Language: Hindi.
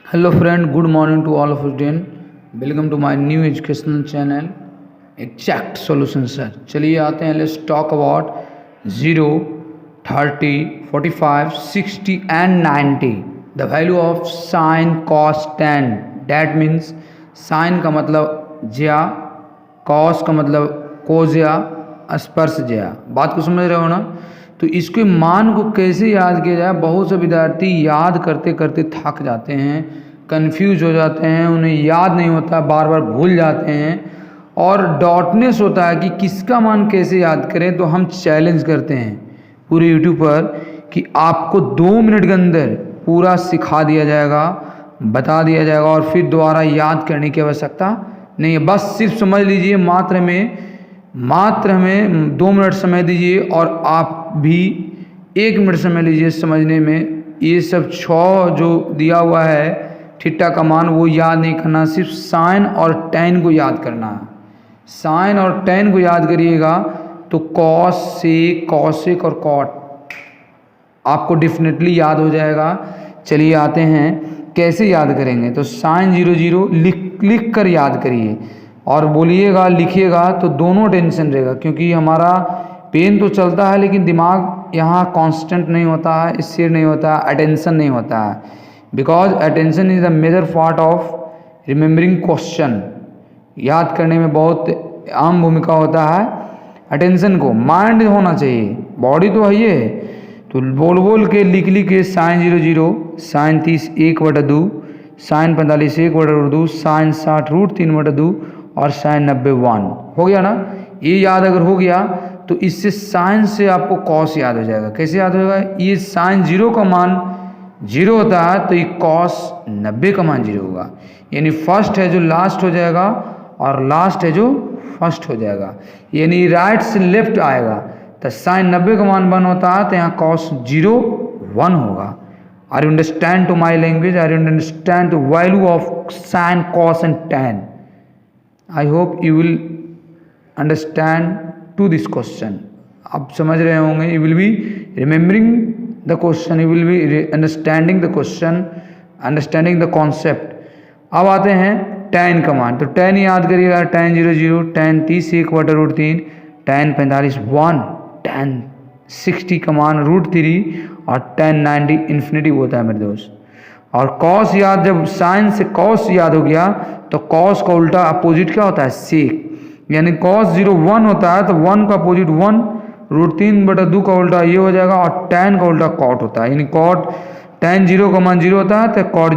Hello friend, good morning to all of you then. Welcome to my new educational channel Exact Solution Sir. चलिए आते हैं, let's talk about 0, 30, 45, 60 and 90. The value of sin cos tan. That means sin का मतलब ज्या, cos का मतलब कोज्या, स्पर्श ज्या. बात को समझ रहे हो ना? तो इसके मान को कैसे याद किया जाए, बहुत से विद्यार्थी याद करते करते थक जाते हैं, कंफ्यूज हो जाते हैं, उन्हें याद नहीं होता, बार बार भूल जाते हैं और डाउटनेस होता है कि किसका मान कैसे याद करें. तो हम चैलेंज करते हैं पूरे यूट्यूब पर कि आपको 2 मिनट के अंदर पूरा सिखा दिया जाएगा, बता दिया जाएगा और फिर दोबारा याद करने की आवश्यकता नहीं है. बस सिर्फ समझ लीजिए, मात्र हमें 2 मिनट समय दीजिए और आप भी 1 मिनट समय लीजिए समझने में. ये सब 6 जो दिया हुआ है थीटा का मान वो याद नहीं करना, सिर्फ साइन और टैन को याद करना है. साइन और टैन को याद करिएगा तो कॉस सेक, कॉसेक और कॉट आपको डेफिनेटली याद हो जाएगा. चलिए आते हैं कैसे याद करेंगे. तो साइन 0 0 लिख कर याद करिए और बोलिएगा, लिखिएगा तो दोनों टेंशन रहेगा, क्योंकि हमारा पेन तो चलता है लेकिन दिमाग यहाँ कांस्टेंट नहीं होता है, स्थिर नहीं होता है, अटेंशन नहीं होता है. Because attention is the major part of remembering question. याद करने में बहुत अहम भूमिका होता है अटेंशन को. माइंड होना चाहिए, बॉडी तो है ये. तो बोल के लिख के साइन 0 0, साइन 30 1/2, साइन 45 1/2, साइन 60 √3/2 और साइन 90 1. हो गया ना? ये याद अगर हो गया तो इससे साइन से आपको कॉस याद हो जाएगा. कैसे याद होगा? ये साइन 0 का मान 0 होता है तो ये कॉस 90 का मान 0 होगा. यानी फर्स्ट है जो लास्ट हो जाएगा और लास्ट है जो फर्स्ट हो जाएगा. यानी राइट से लेफ्ट आएगा तो साइन 90 का मान 1 होता है तो यहाँ कॉस 0 1 होगा. Are you understand to my language? Are you understand the value of sine cos and tan? I hope you will understand to this question. आप समझ रहे होंगे. You will be remembering the question, you will be understanding the question, understanding the concept. अब आते हैं tan का मान. तो tan याद करिएगा, tan 0 0, tan 30 1/√3, tan 45 1, tan 60 का मान √3 और tan 90 इन्फिनिटी होता है मेरे दोस्त. और कॉस याद, जब साइन से कॉस याद हो गया तो कॉस का उल्टा अपोजिट क्या होता है? सेक. यानी कॉस 0 1 होता है तो 1 का अपोजिट 1, √3/2 का उल्टा ये हो जाएगा और tan का उल्टा कॉट होता है. यानी कॉट tan 0 का मान 0 होता है तो कॉट